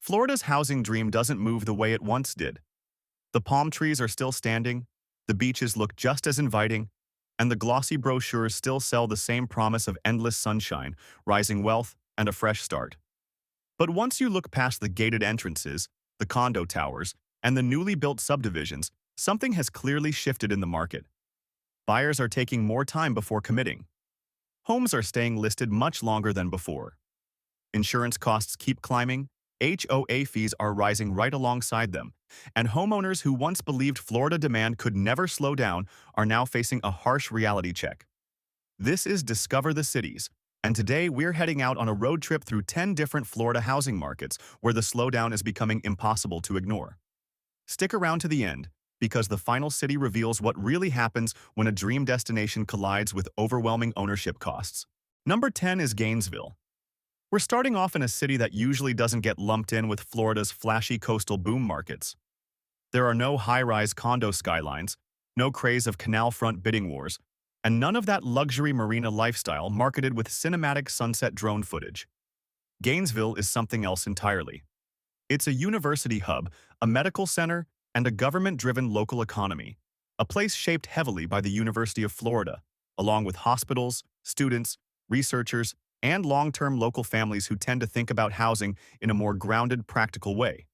Florida's housing dream doesn't move the way it once did. The palm trees are still standing, the beaches look just as inviting, and the glossy brochures still sell the same promise of endless sunshine, rising wealth, and a fresh start. But once you look past the gated entrances, the condo towers, and the newly built subdivisions, something has clearly shifted in the market. Buyers are taking more time before committing. Homes are staying listed much longer than before. Insurance costs keep climbing, HOA fees are rising right alongside them, and homeowners who once believed Florida demand could never slow down are now facing a harsh reality check. This is Discover the Cities, and today we're heading out on a road trip through 10 different Florida housing markets where the slowdown is becoming impossible to ignore. Stick around to the end, because the final city reveals what really happens when a dream destination collides with overwhelming ownership costs. Number 10 is Gainesville. We're starting off in a city that usually doesn't get lumped in with Florida's flashy coastal boom markets. There are no high-rise condo skylines, no craze of canal front bidding wars, and none of that luxury marina lifestyle marketed with cinematic sunset drone footage. Gainesville is something else entirely. It's a university hub, a medical center, and a government-driven local economy, a place shaped heavily by the University of Florida, along with hospitals, students, researchers, and long-term local families who tend to think about housing in a more grounded, practical way.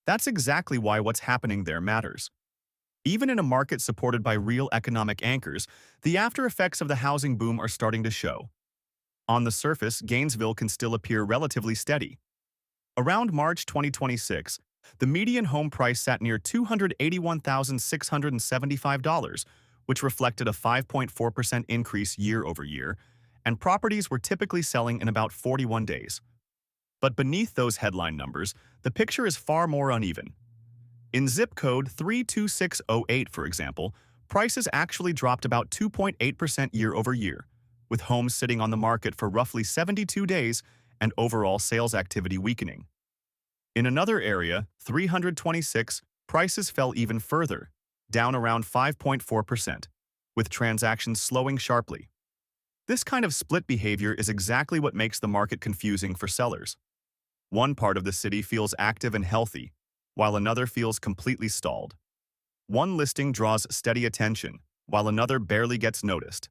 That's exactly why what's happening there matters. Even in a market supported by real economic anchors, the after effects of the housing boom are starting to show. On the surface, Gainesville can still appear relatively steady. Around March 2026, the median home price sat near $281,675, which reflected a 5.4% increase year over year, and properties were typically selling in about 41 days. But beneath those headline numbers, the picture is far more uneven. In zip code 32608, for example, prices actually dropped about 2.8% year over year, with homes sitting on the market for roughly 72 days and overall sales activity weakening. In another area, 326, prices fell even further, down around 5.4%, with transactions slowing sharply. This kind of split behavior is exactly what makes the market confusing for sellers. One part of the city feels active and healthy, while another feels completely stalled. One listing draws steady attention, while another barely gets noticed.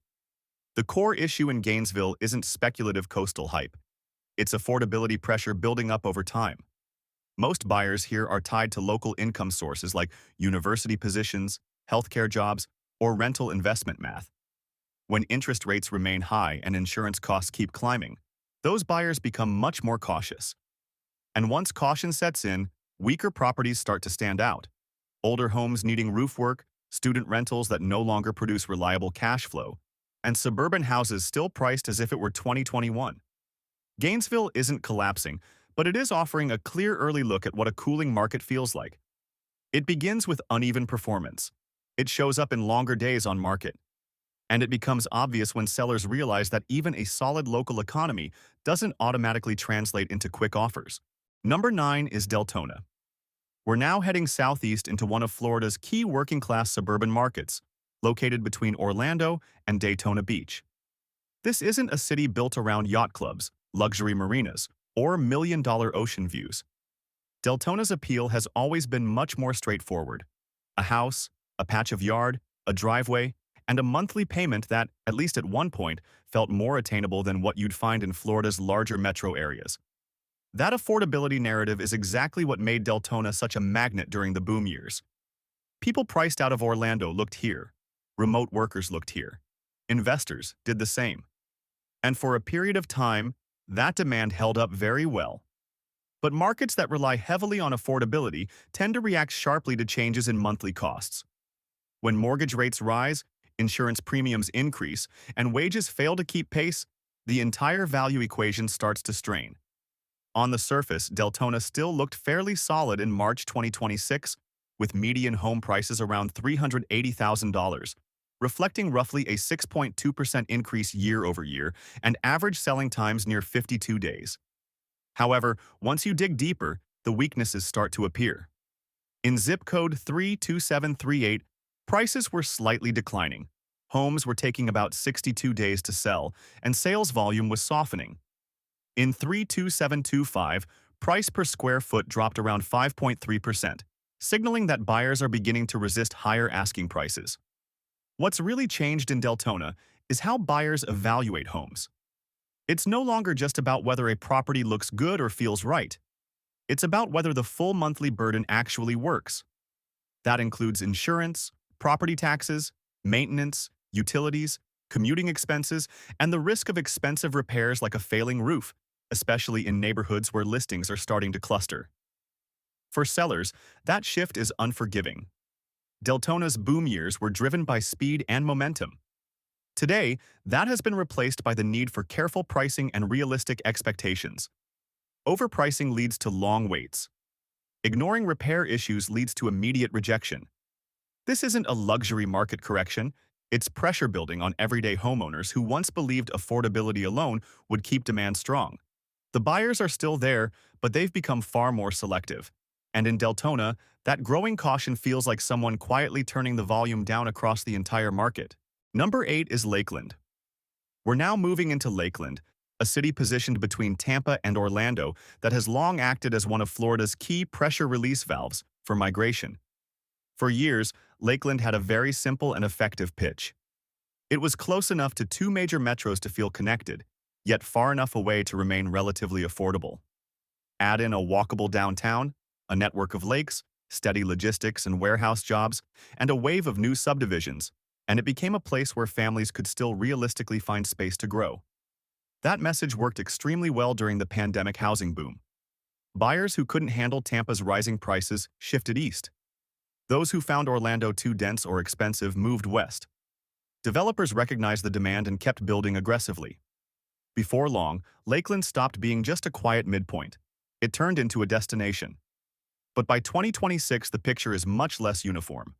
The core issue in Gainesville isn't speculative coastal hype. It's affordability pressure building up over time. Most buyers here are tied to local income sources like university positions, healthcare jobs, or rental investment math. When interest rates remain high and insurance costs keep climbing, those buyers become much more cautious. And once caution sets in, weaker properties start to stand out. Older homes needing roof work, student rentals that no longer produce reliable cash flow, and suburban houses still priced as if it were 2021. Gainesville isn't collapsing, but it is offering a clear early look at what a cooling market feels like. It begins with uneven performance. It shows up in longer days on market. And it becomes obvious when sellers realize that even a solid local economy doesn't automatically translate into quick offers. Number 9 is Deltona. We're now heading southeast into one of Florida's key working-class suburban markets, located between Orlando and Daytona Beach. This isn't a city built around yacht clubs, luxury marinas, or million-dollar ocean views. Deltona's appeal has always been much more straightforward. A house, a patch of yard, a driveway, and a monthly payment that, at least at one point, felt more attainable than what you'd find in Florida's larger metro areas. That affordability narrative is exactly what made Deltona such a magnet during the boom years. People priced out of Orlando looked here. Remote workers looked here. Investors did the same. And for a period of time, that demand held up very well. But markets that rely heavily on affordability tend to react sharply to changes in monthly costs. When mortgage rates rise, insurance premiums increase, and wages fail to keep pace, the entire value equation starts to strain. On the surface, Deltona still looked fairly solid in March 2026, with median home prices around $380,000, reflecting roughly a 6.2% increase year over year and average selling times near 52 days. However, once you dig deeper, the weaknesses start to appear. In zip code 32738, prices were slightly declining. Homes were taking about 62 days to sell, and sales volume was softening. In 32725, price per square foot dropped around 5.3%, signaling that buyers are beginning to resist higher asking prices. What's really changed in Deltona is how buyers evaluate homes. It's no longer just about whether a property looks good or feels right. It's about whether the full monthly burden actually works. That includes insurance, property taxes, maintenance, utilities, commuting expenses, and the risk of expensive repairs like a failing roof, especially in neighborhoods where listings are starting to cluster. For sellers, that shift is unforgiving. Deltona's boom years were driven by speed and momentum. Today, that has been replaced by the need for careful pricing and realistic expectations. Overpricing leads to long waits. Ignoring repair issues leads to immediate rejection. This isn't a luxury market correction, it's pressure building on everyday homeowners who once believed affordability alone would keep demand strong. The buyers are still there, but they've become far more selective. And in Deltona, that growing caution feels like someone quietly turning the volume down across the entire market. Number 8 is Lakeland. We're now moving into Lakeland, a city positioned between Tampa and Orlando that has long acted as one of Florida's key pressure release valves for migration. For years, Lakeland had a very simple and effective pitch. It was close enough to two major metros to feel connected, yet far enough away to remain relatively affordable. Add in a walkable downtown, a network of lakes, steady logistics and warehouse jobs, and a wave of new subdivisions, and it became a place where families could still realistically find space to grow. That message worked extremely well during the pandemic housing boom. Buyers who couldn't handle Tampa's rising prices shifted east. Those who found Orlando too dense or expensive moved west. Developers recognized the demand and kept building aggressively. Before long, Lakeland stopped being just a quiet midpoint. It turned into a destination. But by 2026, the picture is much less uniform.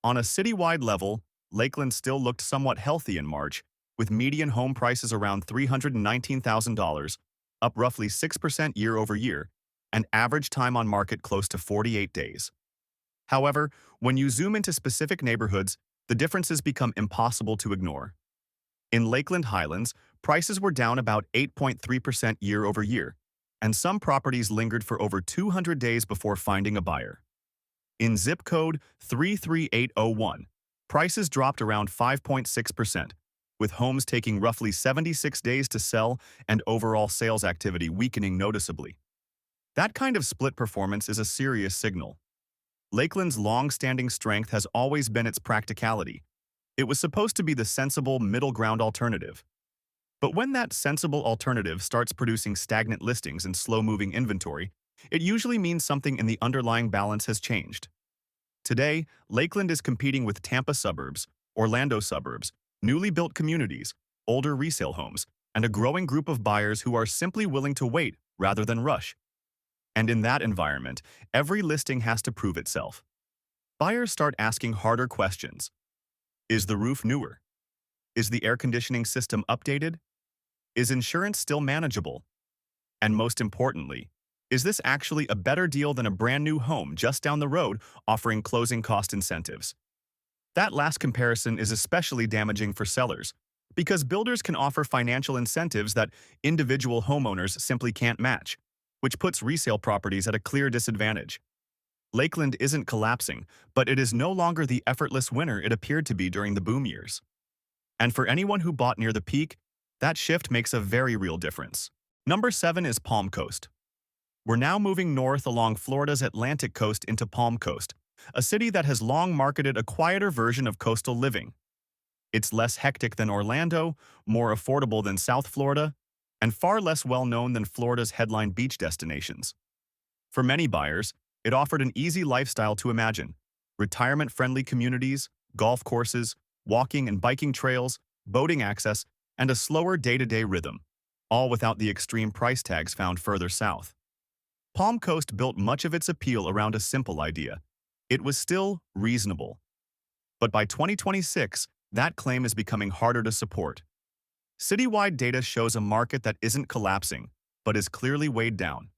On a citywide level, Lakeland still looked somewhat healthy in March, with median home prices around $319,000, up roughly 6% year over year, and average time on market close to 48 days. However, when you zoom into specific neighborhoods, the differences become impossible to ignore. In Lakeland Highlands, prices were down about 8.3% year over year, and some properties lingered for over 200 days before finding a buyer. In zip code 33801, prices dropped around 5.6%, with homes taking roughly 76 days to sell and overall sales activity weakening noticeably. That kind of split performance is a serious signal. Lakeland's long-standing strength has always been its practicality. It was supposed to be the sensible middle ground alternative. But when that sensible alternative starts producing stagnant listings and slow-moving inventory, it usually means something in the underlying balance has changed. Today, Lakeland is competing with Tampa suburbs, Orlando suburbs, newly built communities, older resale homes, and a growing group of buyers who are simply willing to wait rather than rush. And in that environment, every listing has to prove itself. Buyers start asking harder questions. Is the roof newer? Is the air conditioning system updated? Is insurance still manageable? And most importantly, is this actually a better deal than a brand new home just down the road offering closing cost incentives? That last comparison is especially damaging for sellers, because builders can offer financial incentives that individual homeowners simply can't match, which puts resale properties at a clear disadvantage. Lakeland isn't collapsing, but it is no longer the effortless winner it appeared to be during the boom years. And for anyone who bought near the peak, that shift makes a very real difference. Number 7 is Palm Coast. We're now moving north along Florida's Atlantic coast into Palm Coast, a city that has long marketed a quieter version of coastal living. It's less hectic than Orlando, more affordable than South Florida, and far less well-known than Florida's headline beach destinations. For many buyers, it offered an easy lifestyle to imagine: retirement-friendly communities, golf courses, walking and biking trails, boating access, and a slower day-to-day rhythm, all without the extreme price tags found further south. Palm Coast built much of its appeal around a simple idea: it was still reasonable. But by 2026, that claim is becoming harder to support. Citywide data shows a market that isn't collapsing, but is clearly weighed down.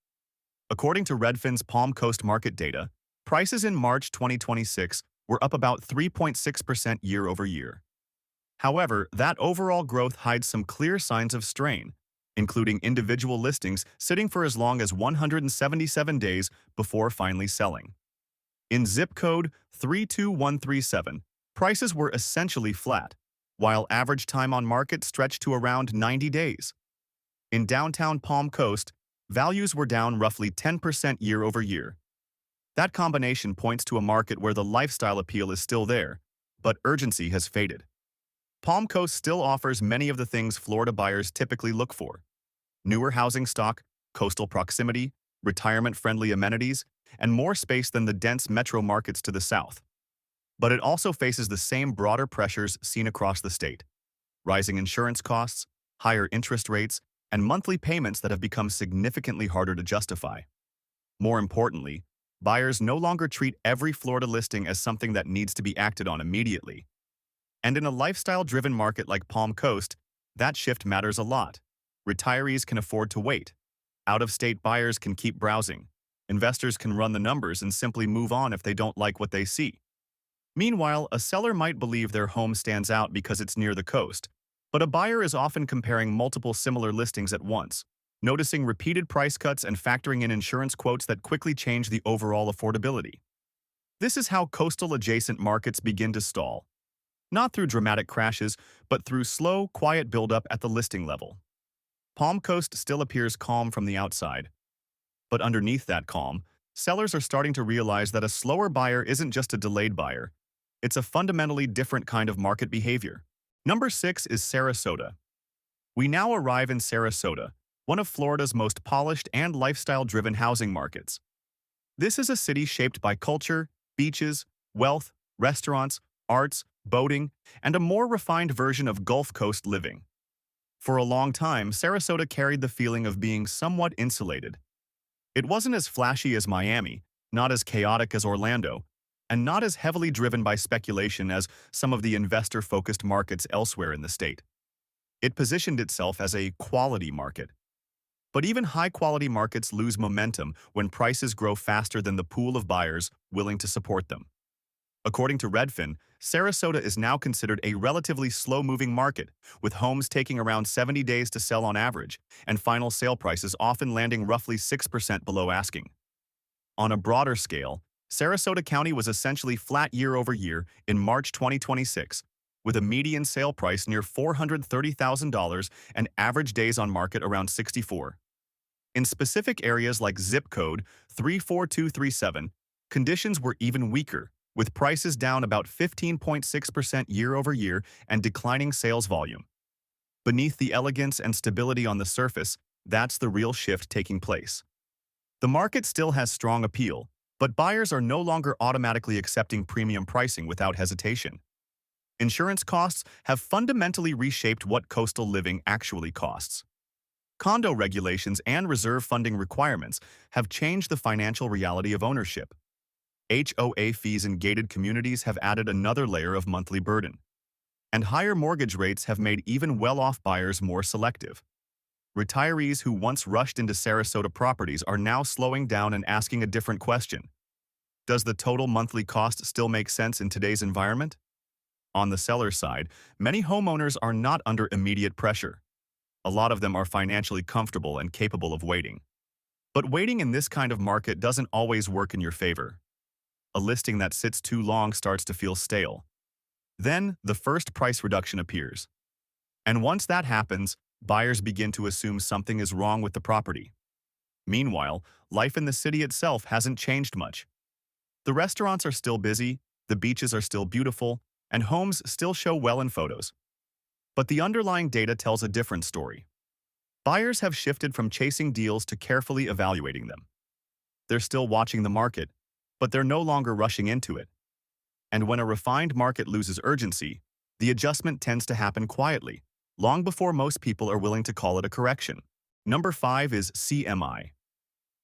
According to Redfin's Palm Coast market data, prices in March 2026 were up about 3.6% year over year. However, that overall growth hides some clear signs of strain. including individual listings sitting for as long as 177 days before finally selling. In zip code 32137, prices were essentially flat, while average time on market stretched to around 90 days. In downtown Palm Coast, values were down roughly 10% year over year. That combination points to a market where the lifestyle appeal is still there, but urgency has faded. Palm Coast still offers many of the things Florida buyers typically look for: newer housing stock, coastal proximity, retirement-friendly amenities, and more space than the dense metro markets to the south. But it also faces the same broader pressures seen across the state: rising insurance costs, higher interest rates, and monthly payments that have become significantly harder to justify. More importantly, buyers no longer treat every Florida listing as something that needs to be acted on immediately. And in a lifestyle-driven market like Palm Coast, that shift matters a lot. Retirees can afford to wait. Out-of-state buyers can keep browsing. Investors can run the numbers and simply move on if they don't like what they see. Meanwhile, a seller might believe their home stands out because it's near the coast, but a buyer is often comparing multiple similar listings at once, noticing repeated price cuts and factoring in insurance quotes that quickly change the overall affordability. This is how coastal-adjacent markets begin to stall. Not through dramatic crashes, but through slow, quiet buildup at the listing level. Palm Coast still appears calm from the outside. But underneath that calm, sellers are starting to realize that a slower buyer isn't just a delayed buyer. It's a fundamentally different kind of market behavior. Number 6 is Sarasota. We now arrive in Sarasota, one of Florida's most polished and lifestyle-driven housing markets. This is a city shaped by culture, beaches, wealth, restaurants, arts, boating, and a more refined version of Gulf Coast living. For a long time, Sarasota carried the feeling of being somewhat insulated. It wasn't as flashy as Miami, not as chaotic as Orlando, and not as heavily driven by speculation as some of the investor-focused markets elsewhere in the state. It positioned itself as a quality market. But even high-quality markets lose momentum when prices grow faster than the pool of buyers willing to support them. According to Redfin, Sarasota is now considered a relatively slow-moving market, with homes taking around 70 days to sell on average, and final sale prices often landing roughly 6% below asking. On a broader scale, Sarasota County was essentially flat year over year in March 2026, with a median sale price near $430,000 and average days on market around 64. In specific areas like zip code 34237, conditions were even weaker, with prices down about 15.6% year over year and declining sales volume. Beneath the elegance and stability on the surface, that's the real shift taking place. The market still has strong appeal, but buyers are no longer automatically accepting premium pricing without hesitation. Insurance costs have fundamentally reshaped what coastal living actually costs. Condo regulations and reserve funding requirements have changed the financial reality of ownership. HOA fees in gated communities have added another layer of monthly burden. And higher mortgage rates have made even well-off buyers more selective. Retirees who once rushed into Sarasota properties are now slowing down and asking a different question. Does the total monthly cost still make sense in today's environment? On the seller side, many homeowners are not under immediate pressure. A lot of them are financially comfortable and capable of waiting. But waiting in this kind of market doesn't always work in your favor. A listing that sits too long starts to feel stale. Then, the first price reduction appears. And once that happens, buyers begin to assume something is wrong with the property. Meanwhile, life in the city itself hasn't changed much. The restaurants are still busy, the beaches are still beautiful, and homes still show well in photos. But the underlying data tells a different story. Buyers have shifted from chasing deals to carefully evaluating them. They're still watching the market, but they're no longer rushing into it. And when a refined market loses urgency, the adjustment tends to happen quietly, long before most people are willing to call it a correction. Number 5 is CMI.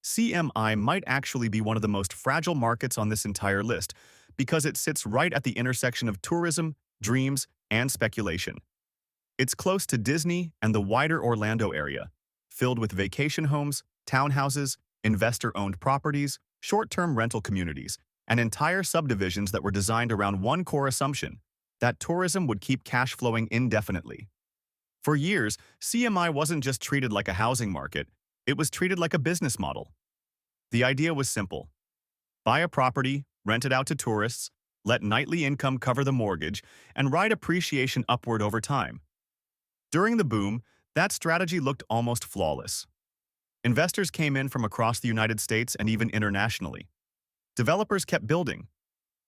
CMI might actually be one of the most fragile markets on this entire list because it sits right at the intersection of tourism, dreams, and speculation. It's close to Disney and the wider Orlando area, filled with vacation homes, townhouses, investor-owned properties, short-term rental communities, and entire subdivisions that were designed around one core assumption: that tourism would keep cash flowing indefinitely. For years, CMI wasn't just treated like a housing market, it was treated like a business model. The idea was simple. Buy a property, rent it out to tourists, let nightly income cover the mortgage, and ride appreciation upward over time. During the boom, that strategy looked almost flawless. Investors came in from across the United States and even internationally. Developers kept building.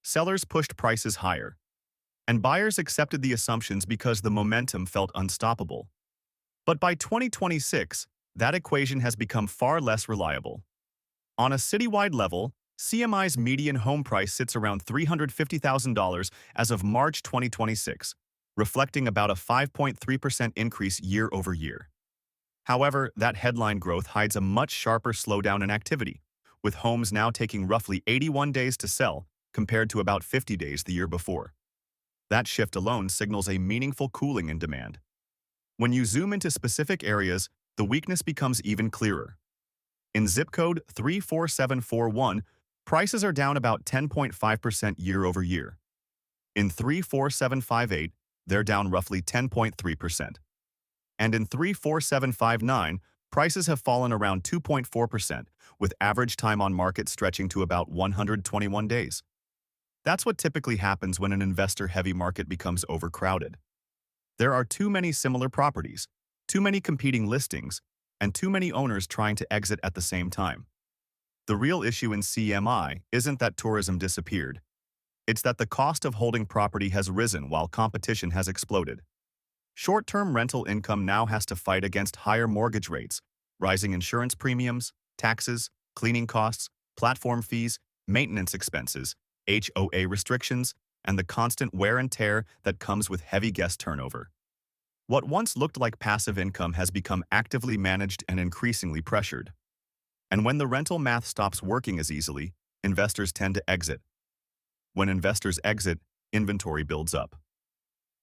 Sellers pushed prices higher. And buyers accepted the assumptions because the momentum felt unstoppable. But by 2026, that equation has become far less reliable. On a citywide level, CMI's median home price sits around $350,000 as of March 2026, reflecting about a 5.3% increase year over year. However, that headline growth hides a much sharper slowdown in activity, with homes now taking roughly 81 days to sell compared to about 50 days the year before. That shift alone signals a meaningful cooling in demand. When you zoom into specific areas, the weakness becomes even clearer. In zip code 34741, prices are down about 10.5% year over year. In 34758, they're down roughly 10.3%. And in 34759, prices have fallen around 2.4%, with average time on market stretching to about 121 days. That's what typically happens when an investor-heavy market becomes overcrowded. There are too many similar properties, too many competing listings, and too many owners trying to exit at the same time. The real issue in CMI isn't that tourism disappeared. It's that the cost of holding property has risen while competition has exploded. Short-term rental income now has to fight against higher mortgage rates, rising insurance premiums, taxes, cleaning costs, platform fees, maintenance expenses, HOA restrictions, and the constant wear and tear that comes with heavy guest turnover. What once looked like passive income has become actively managed and increasingly pressured. And when the rental math stops working as easily, investors tend to exit. When investors exit, inventory builds up.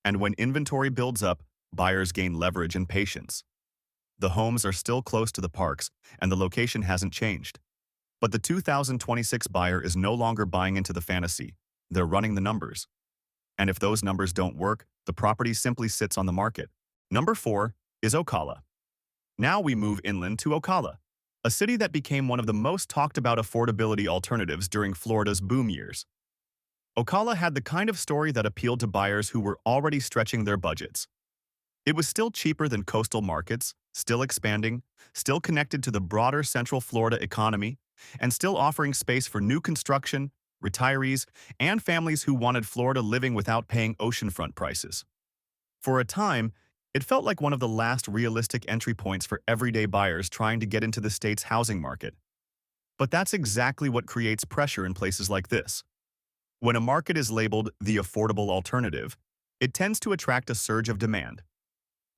And when inventory builds up, buyers gain leverage and patience. The homes are still close to the parks, and the location hasn't changed. But the 2026 buyer is no longer buying into the fantasy. They're running the numbers. And if those numbers don't work, the property simply sits on the market. Number 4 is Ocala. Now we move inland to Ocala, a city that became one of the most talked about affordability alternatives during Florida's boom years. Ocala had the kind of story that appealed to buyers who were already stretching their budgets. It was still cheaper than coastal markets, still expanding, still connected to the broader Central Florida economy, and still offering space for new construction, retirees, and families who wanted Florida living without paying oceanfront prices. For a time, it felt like one of the last realistic entry points for everyday buyers trying to get into the state's housing market. But that's exactly what creates pressure in places like this. When a market is labeled the affordable alternative, it tends to attract a surge of demand.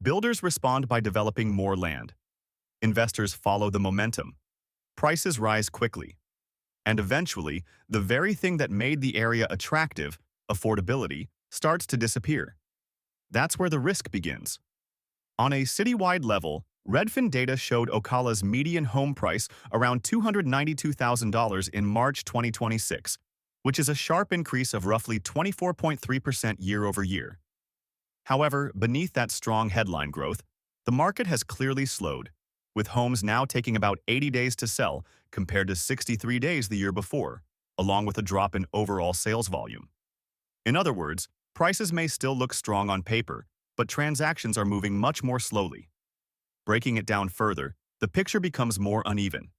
Builders respond by developing more land. Investors follow the momentum. Prices rise quickly. And eventually, the very thing that made the area attractive, affordability, starts to disappear. That's where the risk begins. On a citywide level, Redfin data showed Ocala's median home price around $292,000 in March 2026, which is a sharp increase of roughly 24.3% year over year. However, beneath that strong headline growth, the market has clearly slowed, with homes now taking about 80 days to sell compared to 63 days the year before, along with a drop in overall sales volume. In other words, prices may still look strong on paper, but transactions are moving much more slowly. Breaking it down further, the picture becomes more uneven.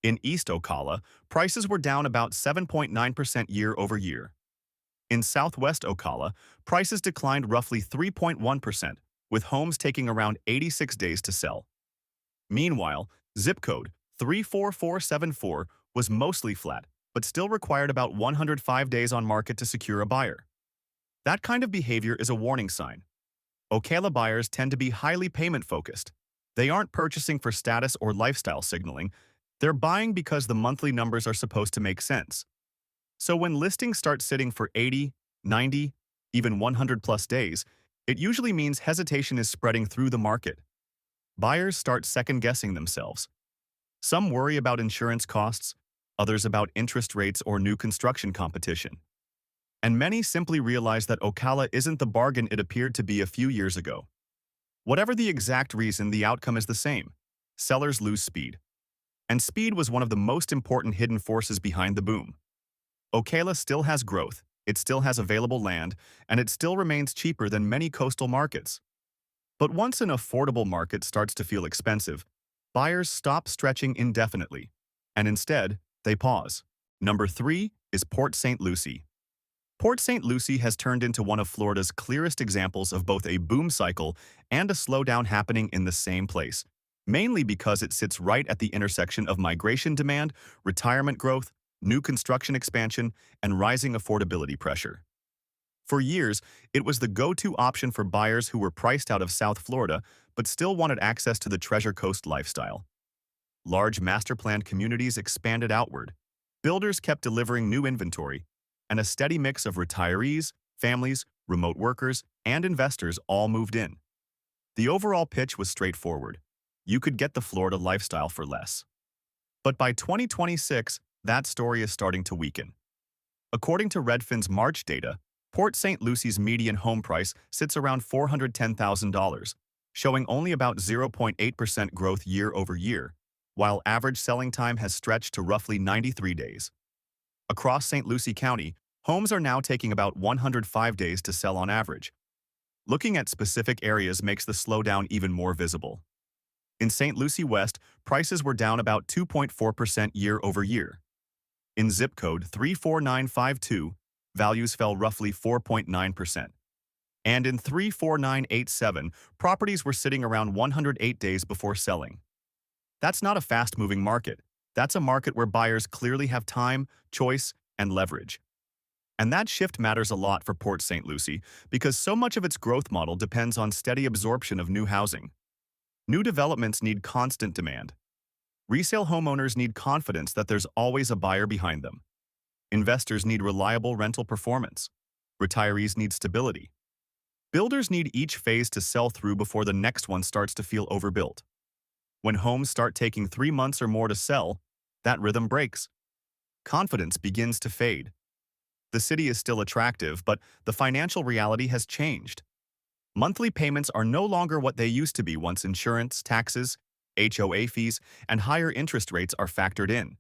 In East Ocala, prices were down about 7.9% year over year. In Southwest Ocala, prices declined roughly 3.1%, with homes taking around 86 days to sell. Meanwhile, zip code 34474 was mostly flat, but still required about 105 days on market to secure a buyer. That kind of behavior is a warning sign. Ocala buyers tend to be highly payment-focused. They aren't purchasing for status or lifestyle signaling. They're buying because the monthly numbers are supposed to make sense. So when listings start sitting for 80, 90, even 100-plus days, it usually means hesitation is spreading through the market. Buyers start second-guessing themselves. Some worry about insurance costs, others about interest rates or new construction competition. And many simply realize that Ocala isn't the bargain it appeared to be a few years ago. Whatever the exact reason, the outcome is the same. Sellers lose speed. And speed was one of the most important hidden forces behind the boom. Ocala still has growth, it still has available land, and it still remains cheaper than many coastal markets. But once an affordable market starts to feel expensive, buyers stop stretching indefinitely, and instead, they pause. Number 3 is Port St. Lucie. Port St. Lucie has turned into one of Florida's clearest examples of both a boom cycle and a slowdown happening in the same place, mainly because it sits right at the intersection of migration demand, retirement growth, new construction expansion, and rising affordability pressure. For years, it was the go-to option for buyers who were priced out of South Florida but still wanted access to the Treasure Coast lifestyle. Large master-planned communities expanded outward. Builders kept delivering new inventory, and a steady mix of retirees, families, remote workers, and investors all moved in. The overall pitch was straightforward. You could get the Florida lifestyle for less. But by 2026, that story is starting to weaken. According to Redfin's March data, Port St. Lucie's median home price sits around $410,000, showing only about 0.8% growth year over year, while average selling time has stretched to roughly 93 days. Across St. Lucie County, homes are now taking about 105 days to sell on average. Looking at specific areas makes the slowdown even more visible. In St. Lucie West, prices were down about 2.4% year over year. In zip code 34952, values fell roughly 4.9%. And in 34987, properties were sitting around 108 days before selling. That's not a fast-moving market. That's a market where buyers clearly have time, choice, and leverage. And that shift matters a lot for Port St. Lucie because so much of its growth model depends on steady absorption of new housing. New developments need constant demand. Resale homeowners need confidence that there's always a buyer behind them. Investors need reliable rental performance. Retirees need stability. Builders need each phase to sell through before the next one starts to feel overbuilt. When homes start taking 3 months or more to sell, that rhythm breaks. Confidence begins to fade. The city is still attractive, but the financial reality has changed. Monthly payments are no longer what they used to be once insurance, taxes, HOA fees, and higher interest rates are factored in.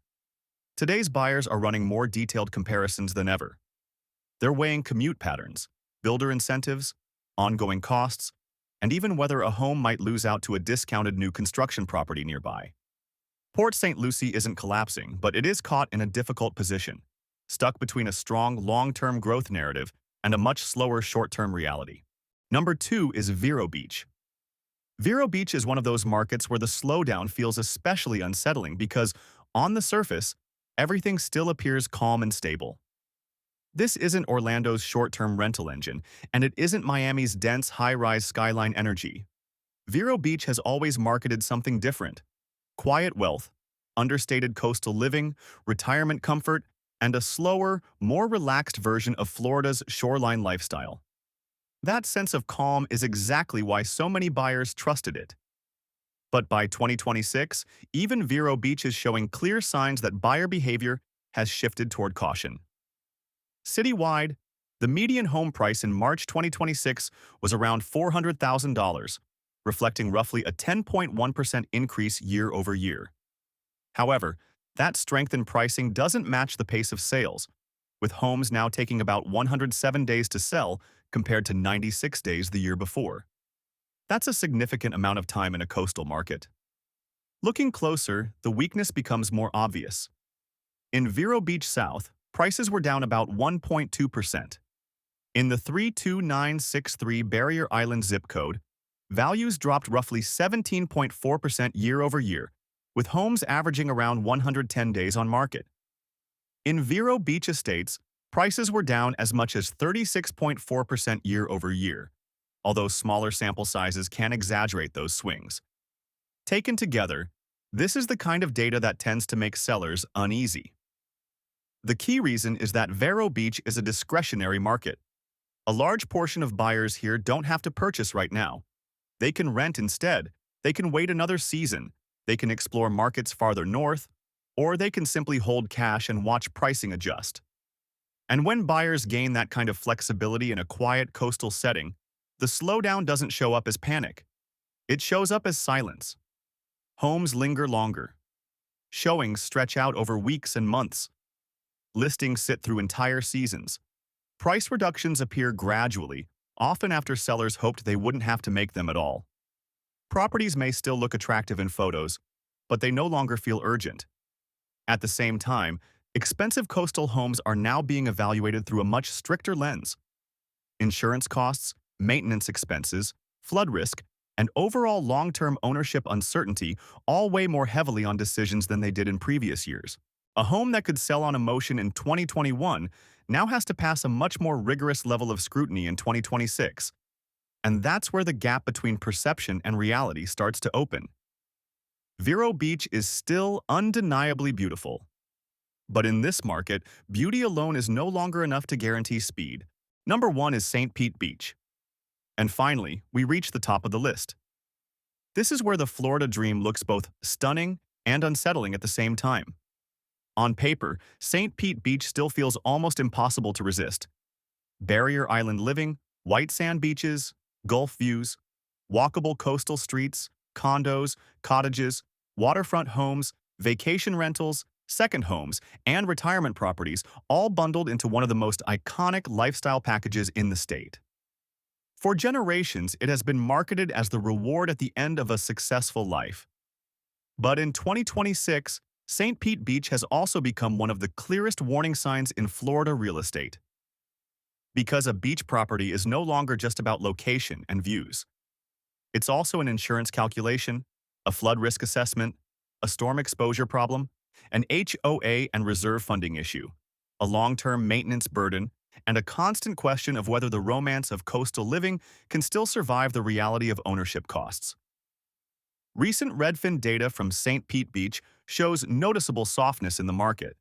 Today's buyers are running more detailed comparisons than ever. They're weighing commute patterns, builder incentives, ongoing costs, and even whether a home might lose out to a discounted new construction property nearby. Port St. Lucie isn't collapsing, but it is caught in a difficult position, stuck between a strong long-term growth narrative and a much slower short-term reality. Number 2 is Vero Beach. Vero Beach is one of those markets where the slowdown feels especially unsettling because, on the surface, everything still appears calm and stable. This isn't Orlando's short-term rental engine, and it isn't Miami's dense high-rise skyline energy. Vero Beach has always marketed something different: quiet wealth, understated coastal living, retirement comfort, and a slower, more relaxed version of Florida's shoreline lifestyle. That sense of calm is exactly why so many buyers trusted it. But by 2026, even Vero Beach is showing clear signs that buyer behavior has shifted toward caution. Citywide, the median home price in March 2026 was around $400,000, reflecting roughly a 10.1% increase year over year. However, that strength in pricing doesn't match the pace of sales, with homes now taking about 107 days to sell compared to 96 days the year before. That's a significant amount of time in a coastal market. Looking closer, the weakness becomes more obvious. In Vero Beach South, prices were down about 1.2%. In the 32963 Barrier Island zip code, values dropped roughly 17.4% year over year, with homes averaging around 110 days on market. In Vero Beach Estates, prices were down as much as 36.4% year over year, although smaller sample sizes can exaggerate those swings. Taken together, this is the kind of data that tends to make sellers uneasy. The key reason is that Vero Beach is a discretionary market. A large portion of buyers here don't have to purchase right now. They can rent instead, they can wait another season, they can explore markets farther north, or they can simply hold cash and watch pricing adjust. And when buyers gain that kind of flexibility in a quiet coastal setting, the slowdown doesn't show up as panic. It shows up as silence. Homes linger longer. Showings stretch out over weeks and months. Listings sit through entire seasons. Price reductions appear gradually, often after sellers hoped they wouldn't have to make them at all. Properties may still look attractive in photos, but they no longer feel urgent. At the same time, expensive coastal homes are now being evaluated through a much stricter lens. Insurance costs, maintenance expenses, flood risk, and overall long-term ownership uncertainty all weigh more heavily on decisions than they did in previous years. A home that could sell on emotion in 2021 now has to pass a much more rigorous level of scrutiny in 2026. And that's where the gap between perception and reality starts to open. Vero Beach is still undeniably beautiful. But in this market, beauty alone is no longer enough to guarantee speed. Number 1 is St. Pete Beach. And finally, we reach the top of the list. This is where the Florida dream looks both stunning and unsettling at the same time. On paper, St. Pete Beach still feels almost impossible to resist. Barrier island living, white sand beaches, Gulf views, walkable coastal streets, condos, cottages, waterfront homes, vacation rentals, second homes, and retirement properties, all bundled into one of the most iconic lifestyle packages in the state. For generations, it has been marketed as the reward at the end of a successful life. But in 2026, St. Pete Beach has also become one of the clearest warning signs in Florida real estate. Because a beach property is no longer just about location and views. It's also an insurance calculation, a flood risk assessment, a storm exposure problem, an HOA and reserve funding issue, a long-term maintenance burden, and a constant question of whether the romance of coastal living can still survive the reality of ownership costs. Recent Redfin data from St. Pete Beach shows noticeable softness in the market.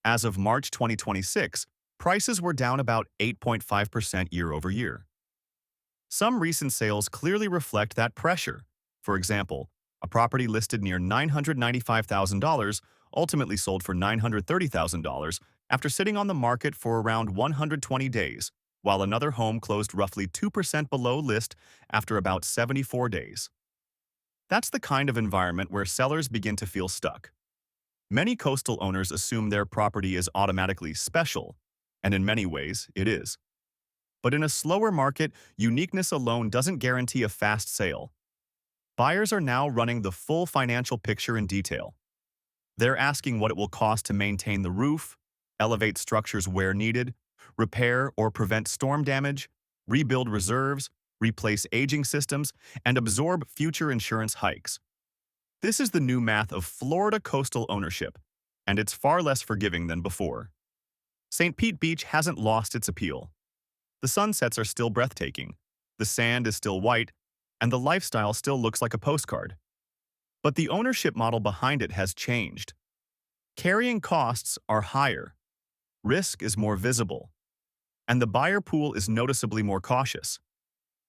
As of March 2026, prices were down about 8.5% year over year. Some recent sales clearly reflect that pressure. For example, a property listed near $995,000 ultimately sold for $930,000 after sitting on the market for around 120 days, while another home closed roughly 2% below list after about 74 days. That's the kind of environment where sellers begin to feel stuck. Many coastal owners assume their property is automatically special, and in many ways, it is. But in a slower market, uniqueness alone doesn't guarantee a fast sale. Buyers are now running the full financial picture in detail. They're asking what it will cost to maintain the roof, elevate structures where needed, repair or prevent storm damage, rebuild reserves, replace aging systems, and absorb future insurance hikes. This is the new math of Florida coastal ownership, and it's far less forgiving than before. St. Pete Beach hasn't lost its appeal. The sunsets are still breathtaking, the sand is still white, and the lifestyle still looks like a postcard. But the ownership model behind it has changed. Carrying costs are higher, risk is more visible, and the buyer pool is noticeably more cautious.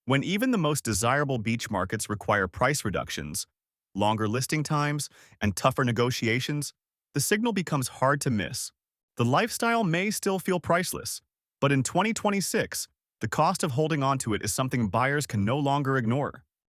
When even the most desirable beach markets require price reductions, longer listing times, and tougher negotiations, the signal becomes hard to miss. The lifestyle may still feel priceless, but in 2026, the cost of holding on to it is something buyers can no longer ignore.